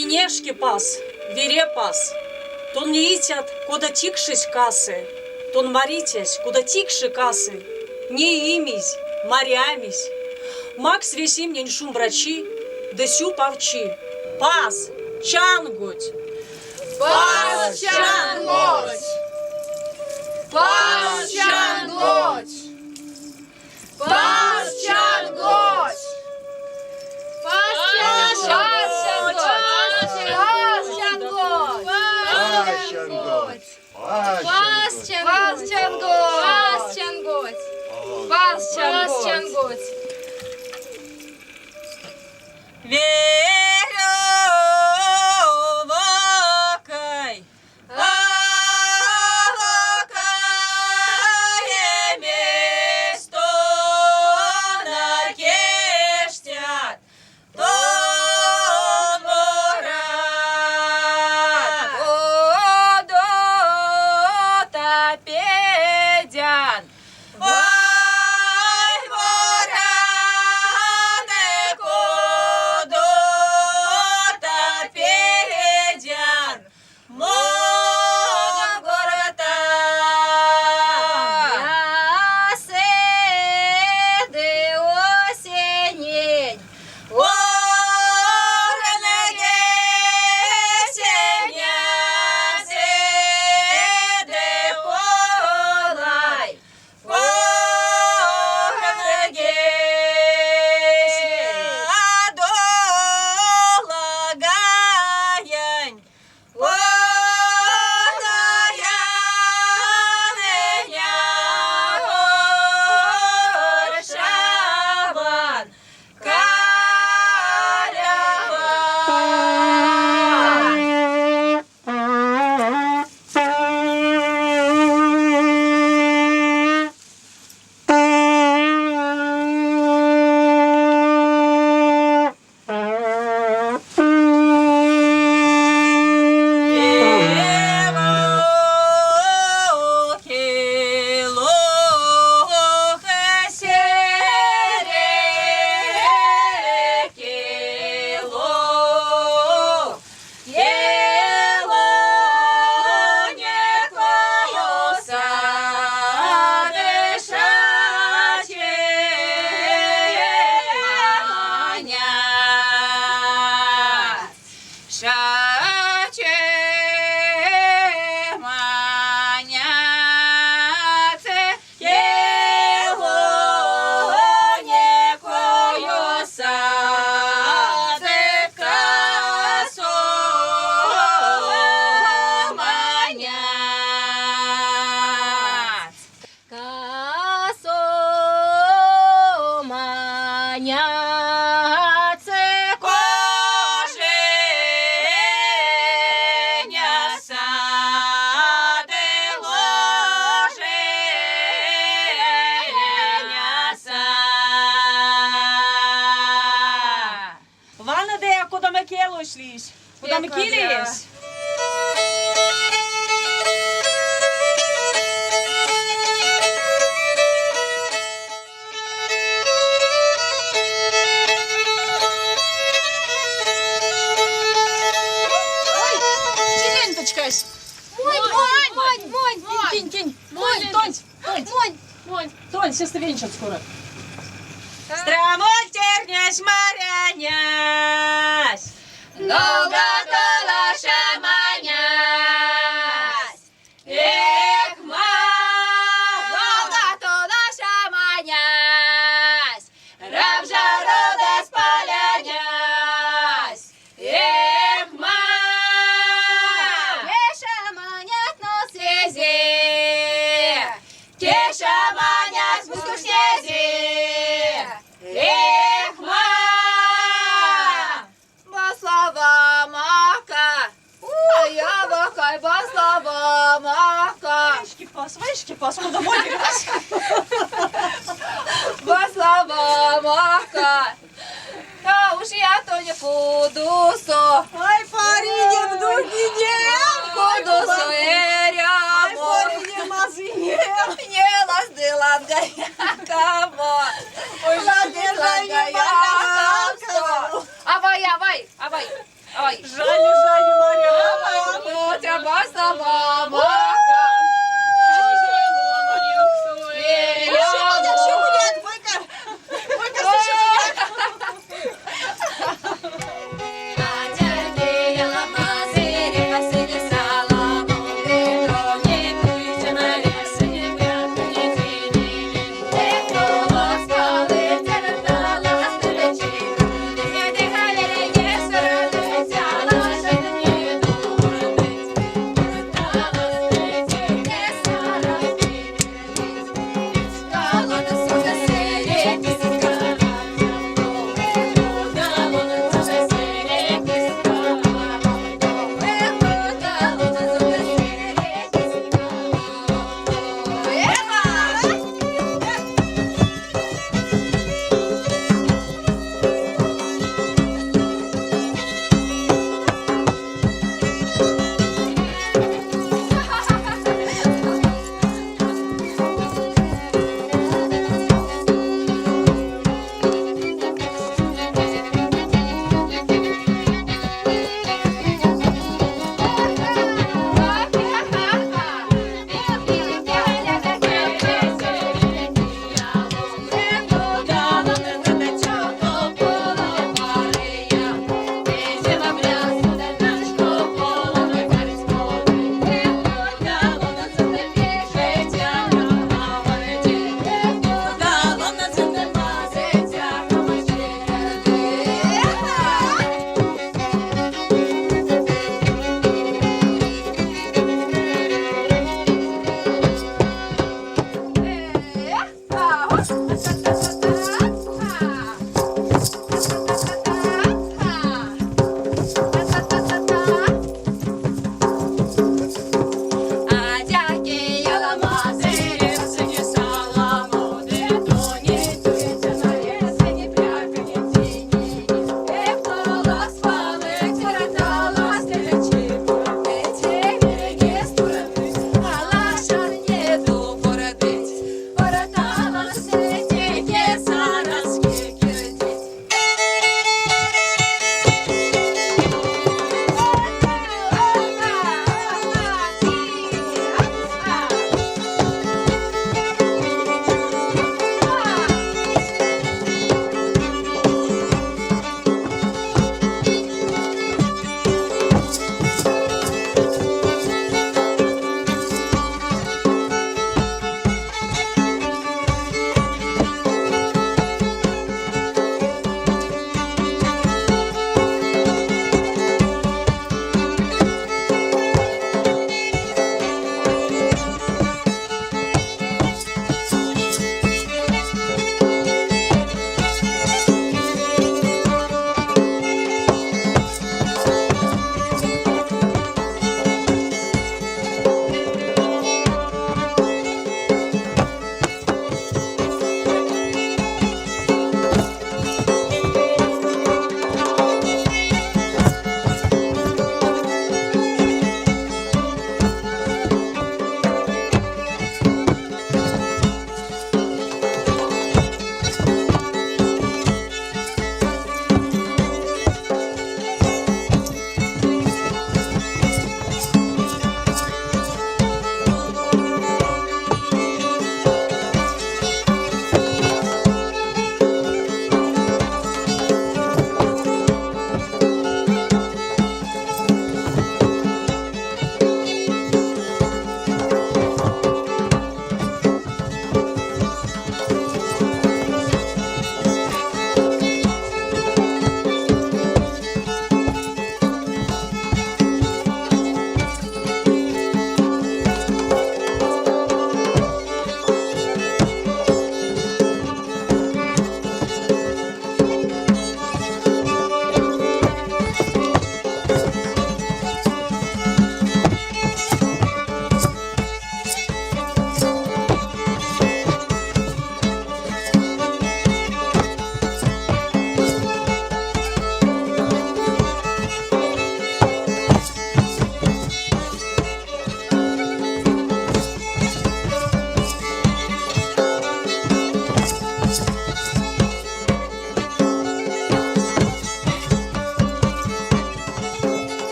Инешки пас, вере пас. Тон не итят, куда тикшись касы. Тон маритесь, куда тикши касы. Не имись, морямись. Макс весим нень шум врачи, да сю павчи. Пас, чангуть. Пас чангуть! Пас чангуть! Пас чангуть! Пас чангуть! Пас чангуть! Пас чангуть! Веревокой, авокое место накештят, тон ворот, водота педян. Ой, вораны, кудота педян, мон города. Ясиди осінень, Ворона гесеня, сиди полай, ворона гесеня, долагаянь, ворона яныня, горшаван, Касоманяце коженя сади, ложеня сад. Ванна, де куда ми келошлись? Куда ми кілись? Ленточкась. Кинь, кинь. Тонь, сестра венчат скоро. Страмоль тернясь, морянясь. Долго-долго шаманясь. Эх, Долго-долго шаманясь. Равжарода спалянясь. эх, Шаманят на связи. Те шаманят в связи. эх, Баслава мака. Я бахай баслава мака. вышки пас, куда молилась? Баслава мака. Та уж я то не кудусо. Ай, парине в дугине. Кудусо Ай, эрямо. парине мазине. Не лаздила гаяка. Ой, лаздила гаяка. Авай, авай, авай. Ой. Жаль.